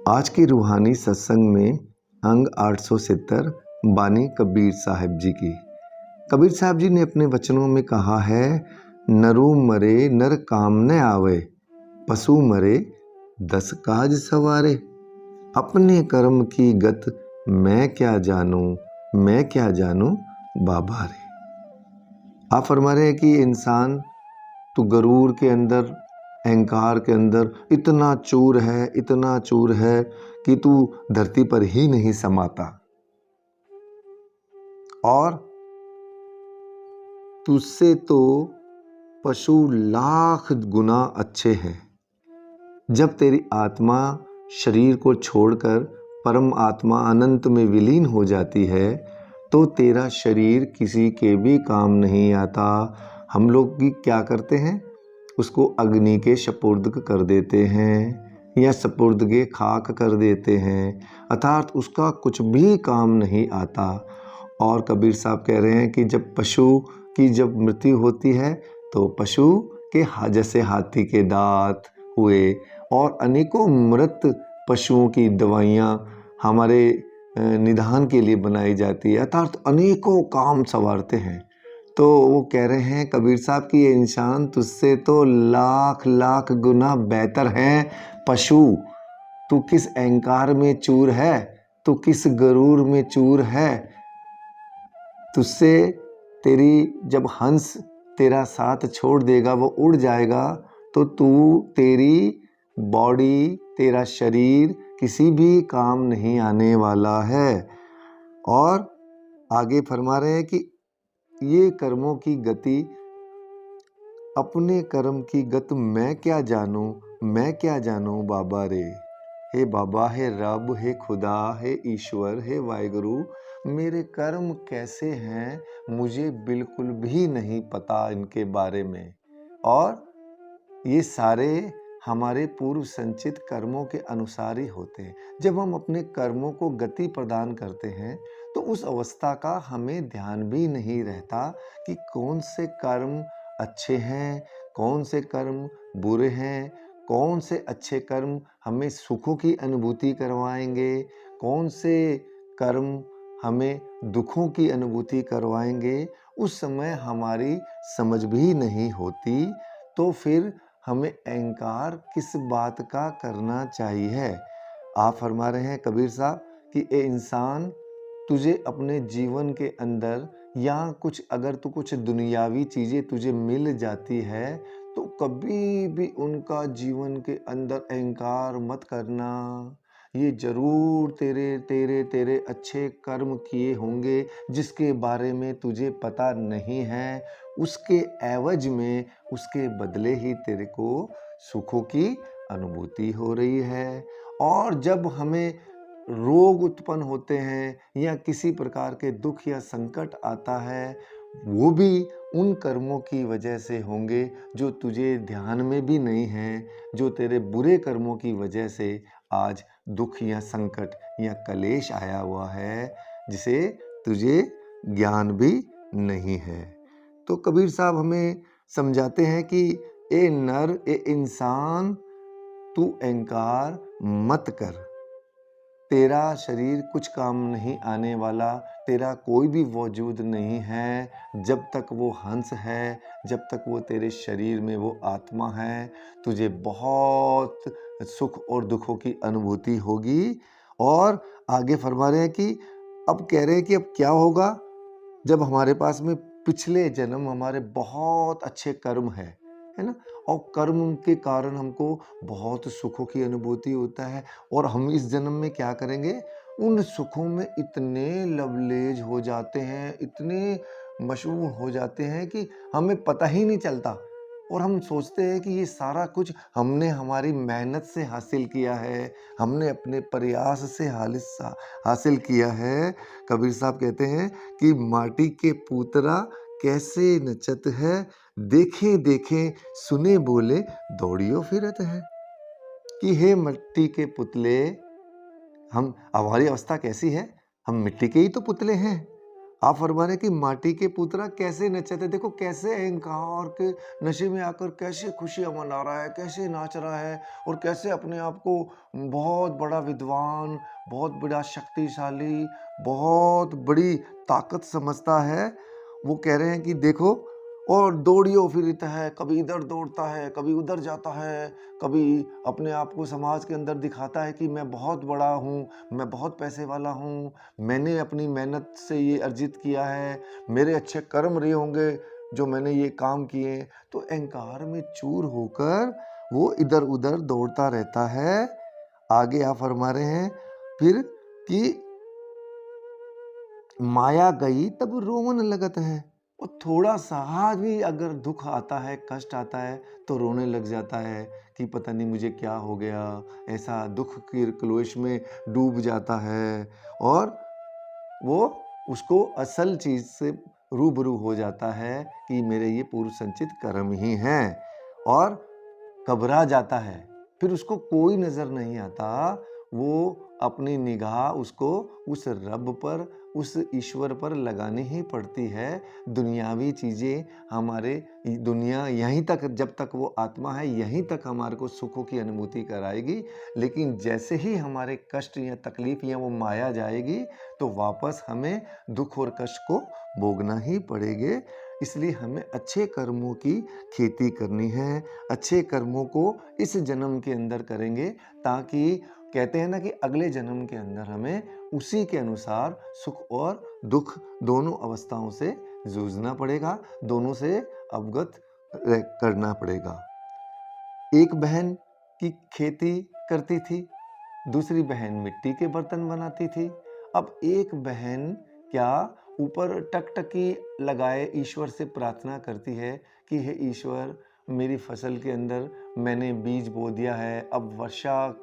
आज की रूहानी सत्संग में अंग 870 बानी कबीर साहब जी की। कबीर साहब जी ने अपने वचनों में कहा है, नरू मरे नर काम न आवे, पशु मरे 10 काज सवारे। अपने कर्म की गत मैं क्या जानूं बाबा रे। आप फरमा रहे हैं कि इंसान तो गरूर के अंदर, अहंकार के अंदर इतना चूर है कि तू धरती पर ही नहीं समाता, और तुझसे तो पशु लाख गुना अच्छे हैं। जब तेरी आत्मा शरीर को छोड़कर परम आत्मा अनंत में विलीन हो जाती है तो तेरा शरीर किसी के भी काम नहीं आता। हम लोग भी क्या करते हैं, उसको अग्नि के सपुर्द कर देते हैं या सपुर्द के खाक कर देते हैं, अर्थात उसका कुछ भी काम नहीं आता। और कबीर साहब कह रहे हैं कि जब पशु की जब मृत्यु होती है तो पशु के जैसे हाथी के दांत हुए और अनेकों मृत पशुओं की दवाइयाँ हमारे निदान के लिए बनाई जाती है, अर्थात अनेकों काम संवारते हैं। तो वो कह रहे हैं कबीर साहब कि ये इंसान तुझसे तो लाख लाख गुना बेहतर है पशु। तू किस अहंकार में चूर है, तू किस गरूर में चूर है। तुझसे तेरी जब हंस तेरा साथ छोड़ देगा, वो उड़ जाएगा, तो तू तेरी बॉडी, तेरा शरीर किसी भी काम नहीं आने वाला है। और आगे फरमा रहे हैं कि ये कर्मों की गति, अपने कर्म की गत मैं क्या जानूं बाबा रे। हे बाबा, हे रब, हे खुदा, हे ईश्वर, हे वाहिगुरु, मेरे कर्म कैसे हैं मुझे बिल्कुल भी नहीं पता इनके बारे में। और ये सारे हमारे पूर्व संचित कर्मों के अनुसार ही होते हैं। जब हम अपने कर्मों को गति प्रदान करते हैं तो उस अवस्था का हमें ध्यान भी नहीं रहता कि कौन से कर्म अच्छे हैं, कौन से कर्म बुरे हैं, कौन से अच्छे कर्म हमें सुखों की अनुभूति करवाएंगे, कौन से कर्म हमें दुखों की अनुभूति करवाएंगे। उस समय हमारी समझ भी नहीं होती, तो फिर हमें अहंकार किस बात का करना चाहिए। आप फरमा रहे हैं कबीर साहब कि ए इंसान, तुझे अपने जीवन के अंदर या अगर तू कुछ दुनियावी चीज़ें तुझे मिल जाती है तो कभी भी उनका जीवन के अंदर अहंकार मत करना। ये जरूर तेरे तेरे तेरे अच्छे कर्म किए होंगे जिसके बारे में तुझे पता नहीं है, उसके एवज में, उसके बदले ही तेरे को सुखों की अनुभूति हो रही है। और जब हमें रोग उत्पन्न होते हैं या किसी प्रकार के दुख या संकट आता है, वो भी उन कर्मों की वजह से होंगे जो तुझे ध्यान में भी नहीं हैं, जो तेरे बुरे कर्मों की वजह से आज दुख या संकट या कलेश आया हुआ है, जिसे तुझे ज्ञान भी नहीं है। तो कबीर साहब हमें समझाते हैं कि ए नर, ए इंसान, तू अहंकार मत कर। तेरा शरीर कुछ काम नहीं आने वाला, तेरा कोई भी वजूद नहीं है जब तक वो हंस है, जब तक वो तेरे शरीर में वो आत्मा है। तुझे बहुत सुख और दुखों की अनुभूति होगी। और आगे फरमा रहे हैं कि अब कह रहे हैं कि अब क्या होगा जब हमारे पास में पिछले जन्म हमारे बहुत अच्छे कर्म है ना, और कर्म के कारण हमको बहुत सुखों की अनुभूति होता है। और हम इस जन्म में क्या करेंगे, उन सुखों में इतने लवलेज हो जाते हैं, इतने मशहूर हो जाते हैं कि हमें पता ही नहीं चलता। और हम सोचते हैं कि ये सारा कुछ हमने हमारी मेहनत से हासिल किया है, हमने अपने प्रयास से हासिल किया है। कबीर साहब कहते हैं कि माटी के पूतरा कैसे नचत है, देखे देखे सुने बोले दौड़ियो फिरत है। कि हे मिट्टी के पुतले, हमारी अवस्था कैसी है, हम मिट्टी के ही तो पुतले हैं। आप फरमा रहे हैं कि माटी के पुतरा कैसे नचाते, देखो कैसे अहंकार के नशे में आकर कैसे खुशियां मना रहा है, कैसे नाच रहा है और कैसे अपने आप को बहुत बड़ा विद्वान, बहुत बड़ा शक्तिशाली, बहुत बड़ी ताकत समझता है। वो कह रहे हैं कि देखो, और दौड़ियो फिरता है, कभी इधर दौड़ता है, कभी उधर जाता है, कभी अपने आप को समाज के अंदर दिखाता है कि मैं बहुत बड़ा हूँ, मैं बहुत पैसे वाला हूँ, मैंने अपनी मेहनत से ये अर्जित किया है, मेरे अच्छे कर्म रहे होंगे जो मैंने ये काम किए। तो अहंकार में चूर होकर वो इधर उधर दौड़ता रहता है। आगे आप फरमा रहे हैं फिर कि माया गई तब रोवन लगत है। और थोड़ा सा भी अगर दुख आता है, कष्ट आता है, तो रोने लग जाता है कि पता नहीं मुझे क्या हो गया, ऐसा दुख की क्लेश में डूब जाता है और वो उसको असल चीज से रूबरू हो जाता है कि मेरे ये पूर्व संचित कर्म ही हैं, और घबरा जाता है। फिर उसको कोई नजर नहीं आता, वो अपनी निगाह उसको उस रब पर, उस ईश्वर पर लगानी ही पड़ती है। दुनियावी चीजें हमारे, दुनिया यहीं तक, जब तक वो आत्मा है यहीं तक हमारे को सुखों की अनुभूति कराएगी, लेकिन जैसे ही हमारे कष्ट या तकलीफ या वो माया जाएगी तो वापस हमें दुख और कष्ट को भोगना ही पड़ेगा। इसलिए हमें अच्छे कर्मों की खेती करनी है, अच्छे कर्मों को इस जन्म के अंदर करेंगे, ताकि कहते हैं ना कि अगले जन्म के अंदर हमें उसी के अनुसार सुख और दुख दोनों अवस्थाओं से जूझना पड़ेगा, दोनों से अवगत करना पड़ेगा। एक बहन की खेती करती थी, दूसरी बहन मिट्टी के बर्तन बनाती थी। अब एक बहन क्या ऊपर टकटकी लगाए ईश्वर से प्रार्थना करती है कि हे ईश्वर, मेरी फसल के अंदर मैंने बीज बो दिया है, अब वर्षा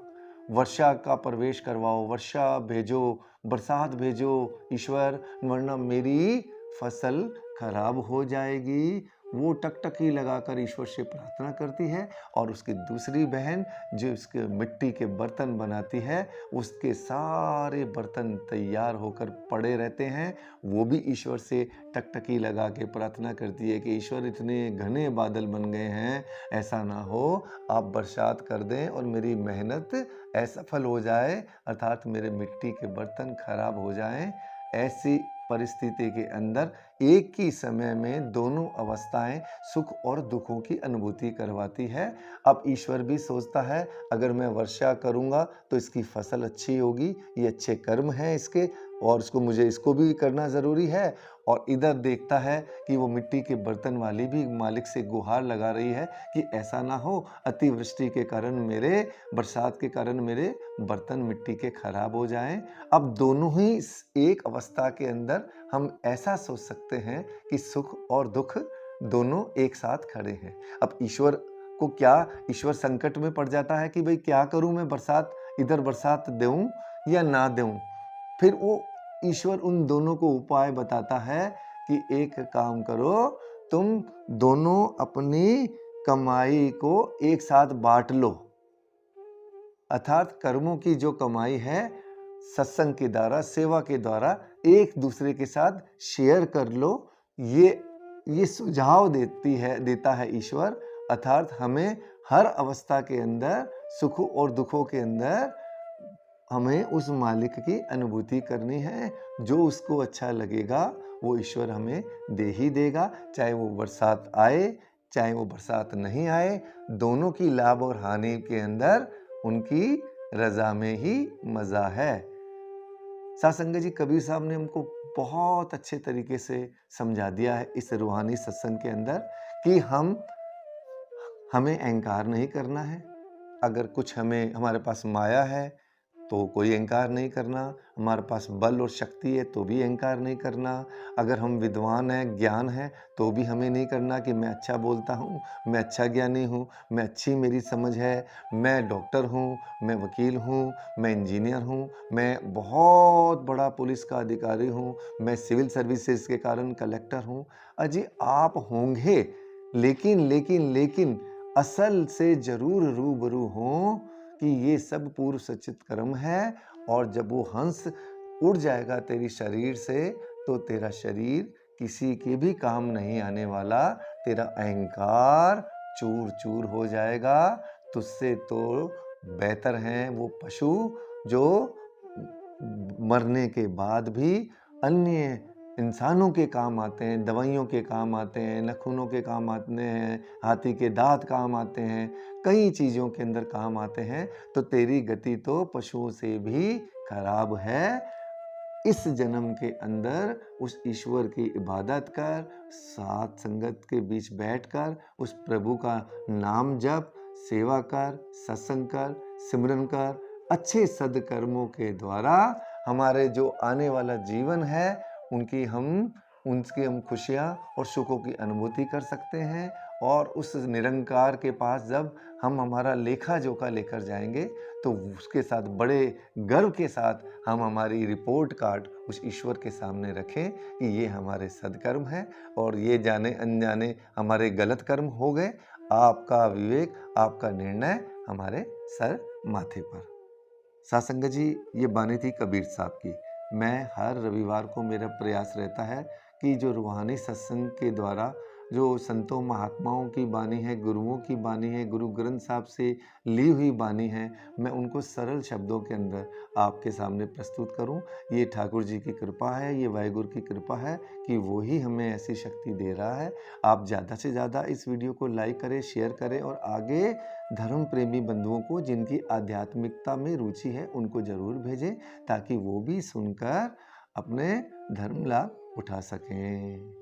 वर्षा का प्रवेश करवाओ, वर्षा भेजो, बरसात भेजो ईश्वर, वरना मेरी फसल खराब हो जाएगी। वो टकटकी लगाकर ईश्वर से प्रार्थना करती है, और उसकी दूसरी बहन जो उसके मिट्टी के बर्तन बनाती है, उसके सारे बर्तन तैयार होकर पड़े रहते हैं। वो भी ईश्वर से टकटकी लगा के प्रार्थना करती है कि ईश्वर, इतने घने बादल बन गए हैं, ऐसा ना हो आप बरसात कर दें और मेरी मेहनत असफल हो जाए, अर्थात मेरे मिट्टी के बर्तन खराब हो जाएं। ऐसी परिस्थिति के अंदर एक ही समय में दोनों अवस्थाएं सुख और दुखों की अनुभूति करवाती है। अब ईश्वर भी सोचता है अगर मैं वर्षा करूंगा तो इसकी फसल अच्छी होगी, ये अच्छे कर्म हैं इसके, और मुझे इसको भी करना ज़रूरी है। और इधर देखता है कि वो मिट्टी के बर्तन वाली भी मालिक से गुहार लगा रही है कि ऐसा ना हो अतिवृष्टि के कारण, मेरे बरसात के कारण मेरे बर्तन मिट्टी के खराब हो जाएं। अब दोनों ही एक अवस्था के अंदर हम ऐसा सोच सकते हैं कि सुख और दुख दोनों एक साथ खड़े हैं। अब ईश्वर को क्या, ईश्वर संकट में पड़ जाता है कि भाई क्या करूं मैं, बरसात इधर बरसात दूं या ना दूं। फिर वो ईश्वर उन दोनों को उपाय बताता है कि एक काम करो, तुम दोनों अपनी कमाई को एक साथ बांट लो, अर्थात कर्मों की जो कमाई है सत्संग के द्वारा, सेवा के द्वारा एक दूसरे के साथ शेयर कर लो। ये सुझाव देता है ईश्वर, अर्थात हमें हर अवस्था के अंदर, सुखों और दुखों के अंदर हमें उस मालिक की अनुभूति करनी है। जो उसको अच्छा लगेगा वो ईश्वर हमें दे ही देगा, चाहे वो बरसात आए चाहे वो बरसात नहीं आए, दोनों की लाभ और हानि के अंदर उनकी रजा में ही मजा है। सासंग जी कबीर साहब ने हमको बहुत अच्छे तरीके से समझा दिया है इस रूहानी सत्संग के अंदर कि हमें अहंकार नहीं करना है। अगर कुछ हमारे पास माया है तो कोई अहंकार नहीं करना, हमारे पास बल और शक्ति है तो भी अहंकार नहीं करना, अगर हम विद्वान हैं, ज्ञान है, तो भी हमें नहीं करना कि मैं अच्छा बोलता हूँ, मैं अच्छा ज्ञानी हूँ, मैं अच्छी मेरी समझ है, मैं डॉक्टर हूँ, मैं वकील हूँ, मैं इंजीनियर हूँ, मैं बहुत बड़ा पुलिस का अधिकारी हूँ, मैं सिविल सर्विसेज के कारण कलेक्टर हूँ। अजी आप होंगे, लेकिन असल से जरूर रूबरू हों कि ये सब पूर्व संचित कर्म है, और जब वो हंस उड़ जाएगा तेरी शरीर से तो तेरा शरीर किसी के भी काम नहीं आने वाला, तेरा अहंकार चूर चूर हो जाएगा। तुझसे तो बेहतर हैं वो पशु जो मरने के बाद भी अन्य इंसानों के काम आते हैं, दवाइयों के काम आते हैं, नाखूनों के काम आते हैं, हाथी के दांत काम आते हैं, कई चीज़ों के अंदर काम आते हैं। तो तेरी गति तो पशुओं से भी खराब है। इस जन्म के अंदर उस ईश्वर की इबादत कर, साथ संगत के बीच बैठकर उस प्रभु का नाम जप, सेवा कर, सत्संग कर, सिमरन कर। अच्छे सद्कर्मों के द्वारा हमारे जो आने वाला जीवन है उनकी हम खुशियाँ और सुखों की अनुभूति कर सकते हैं। और उस निरंकार के पास जब हम हमारा लेखा जोखा लेकर जाएंगे तो उसके साथ बड़े गर्व के साथ हम हमारी रिपोर्ट कार्ड उस ईश्वर के सामने रखें कि ये हमारे सद्कर्म हैं और ये जाने अनजाने हमारे गलत कर्म हो गए। आपका विवेक, आपका निर्णय हमारे सर माथे पर। साथ संगत जी, ये बानी थी कबीर साहब की। मैं हर रविवार को मेरा प्रयास रहता है कि जो रूहानी सत्संग के द्वारा जो संतों महात्माओं की बानी है, गुरुओं की बानी है, गुरु ग्रंथ साहब से ली हुई बानी है, मैं उनको सरल शब्दों के अंदर आपके सामने प्रस्तुत करूं। ये ठाकुर जी की कृपा है, ये वाहिगुरु की कृपा है कि वो ही हमें ऐसी शक्ति दे रहा है। आप ज़्यादा से ज़्यादा इस वीडियो को लाइक करें, शेयर करें और आगे धर्म प्रेमी बंधुओं को जिनकी आध्यात्मिकता में रुचि है उनको ज़रूर भेजें ताकि वो भी सुनकर अपने धर्म लाभ उठा सकें।